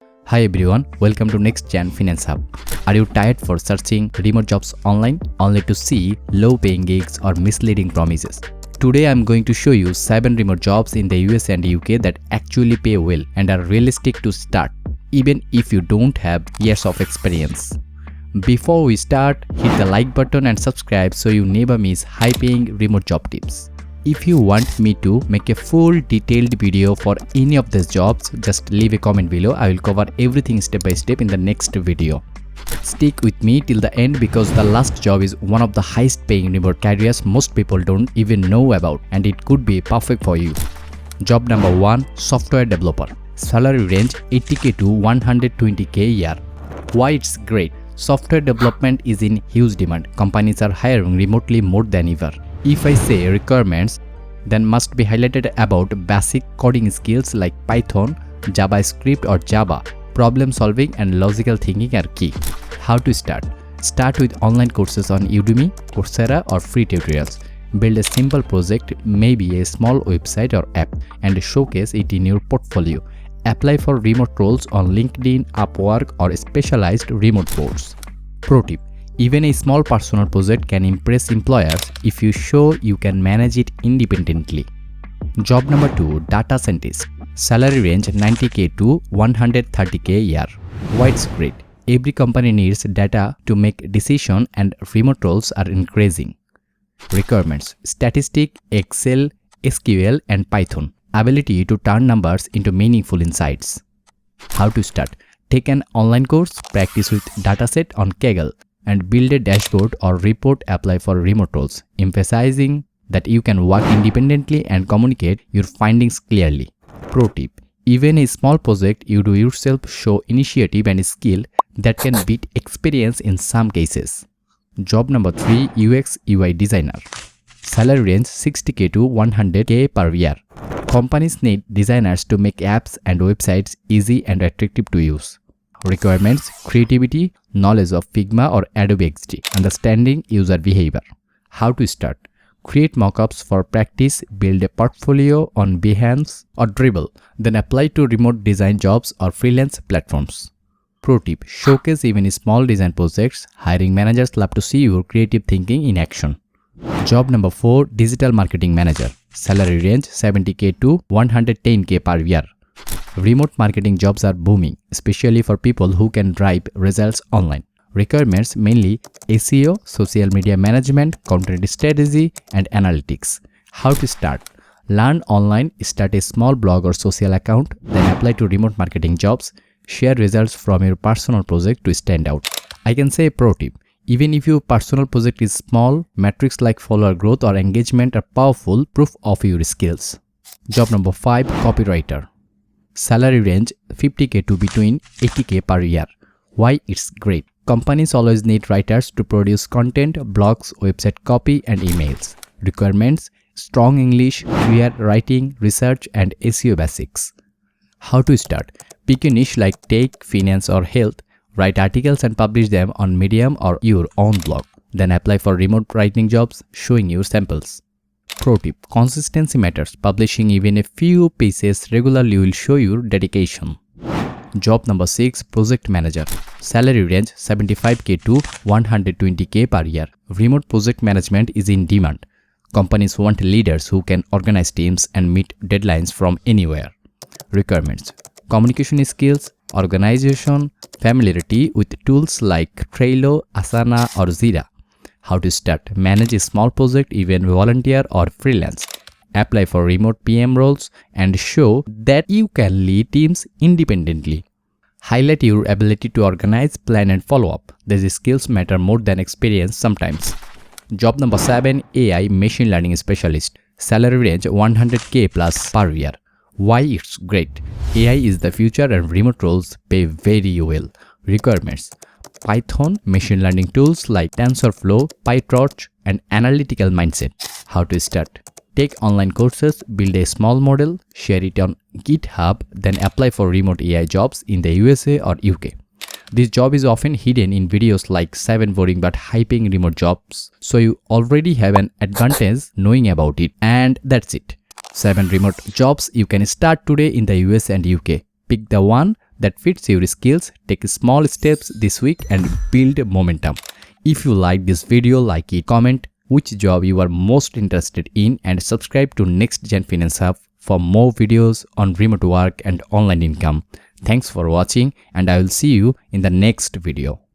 Hi everyone, welcome to NextGen Finance Hub. Are you tired for searching remote jobs online only to see low-paying gigs or misleading promises? Today I'm going to show you 7 remote jobs in the US and UK that actually pay well and are realistic to start, even if you don't have years of experience. Before we start, hit the like button and subscribe so you never miss high-paying remote job tips. If you want me to make a full detailed video for any of these jobs, just leave a comment below. I will cover everything step by step in the next video. Stick with me till the end because the last job is one of the highest paying remote careers most people don't even know about, and it could be perfect for you. Job number 1, software developer. Salary range 80k to 120k a year. Why it's great? Software development is in huge demand. Companies are hiring remotely more than ever. If I say requirements, then must be highlighted about basic coding skills like Python, JavaScript or Java. Problem solving and logical thinking are key. How to start? Start with online courses on Udemy, Coursera or free tutorials. Build a simple project, maybe a small website or app, and showcase it in your portfolio. Apply for remote roles on LinkedIn, Upwork or specialized remote boards. Pro tip: even a small personal project can impress employers if you show you can manage it independently. Job number 2, data scientist. Salary range 90k to 130k a year. Why it's great? Every company needs data to make decisions and remote roles are increasing. Requirements: statistic, Excel, SQL and Python. Ability to turn numbers into meaningful insights. How to start? Take an online course, practice with dataset on Kaggle, and build a dashboard or report. Apply for remote roles, emphasizing that you can work independently and communicate your findings clearly. Pro tip: even a small project you do yourself show initiative and skill that can beat experience in some cases. Job number 3, UX UI designer. Salary range 60k to 100k per year. Companies need designers to make apps and websites easy and attractive to use. Requirements: creativity, knowledge of Figma or Adobe XD, understanding user behavior. How to start? Create mockups for practice, build a portfolio on Behance or Dribble, then apply to remote design jobs or freelance platforms. Pro tip: showcase even small design projects. Hiring managers love to see your creative thinking in action. Job number 4, digital marketing manager. Salary range 70k to 110k per year. Remote marketing jobs are booming, especially for people who can drive results online. Requirements: mainly SEO, social media management, content strategy, and analytics. How to start? Learn online, start a small blog or social account, then apply to remote marketing jobs. Share results from your personal project to stand out. I can say pro tip: even if your personal project is small, metrics like follower growth or engagement are powerful proof of your skills. Job number 5, copywriter. Salary range 50k to between 80k per year. Why it's great? Companies always need writers to produce content, blogs, website copy and emails. Requirements: strong English, clear writing, research and SEO basics. How to start? Pick a niche like tech, finance or health. Write articles and publish them on Medium or your own blog. Then apply for remote writing jobs, showing your samples. Pro tip: consistency matters. Publishing even a few pieces regularly will show your dedication. Job number 6, project manager. Salary range 75k to 120k per year. Remote project management is in demand. Companies want leaders who can organize teams and meet deadlines from anywhere. Requirements: communication skills, organization, familiarity with tools like Trello, Asana or Jira. How to start? Manage a small project, even volunteer or freelance. Apply for remote PM roles and show that you can lead teams independently. Highlight your ability to organize, plan and follow up. These skills matter more than experience sometimes. Job number 7, AI machine learning specialist. Salary range 100k plus per year. Why it's great? AI is the future and remote roles pay very well. Requirements: Python, machine learning tools like TensorFlow, PyTorch, and analytical mindset. How to start? Take online courses, build a small model, share it on GitHub, then apply for remote AI jobs in the USA or UK. This job is often hidden in videos like 7 boring but high-paying remote jobs, so you already have an advantage knowing about it. And that's it. 7 remote jobs you can start today in the US and UK. Pick the one that fits your skills. Take small steps this week and build momentum. If you like this video, like it, comment which job you are most interested in, and subscribe to NextGen Finance Hub for more videos on remote work and online income. Thanks for watching, and I will see you in the next video.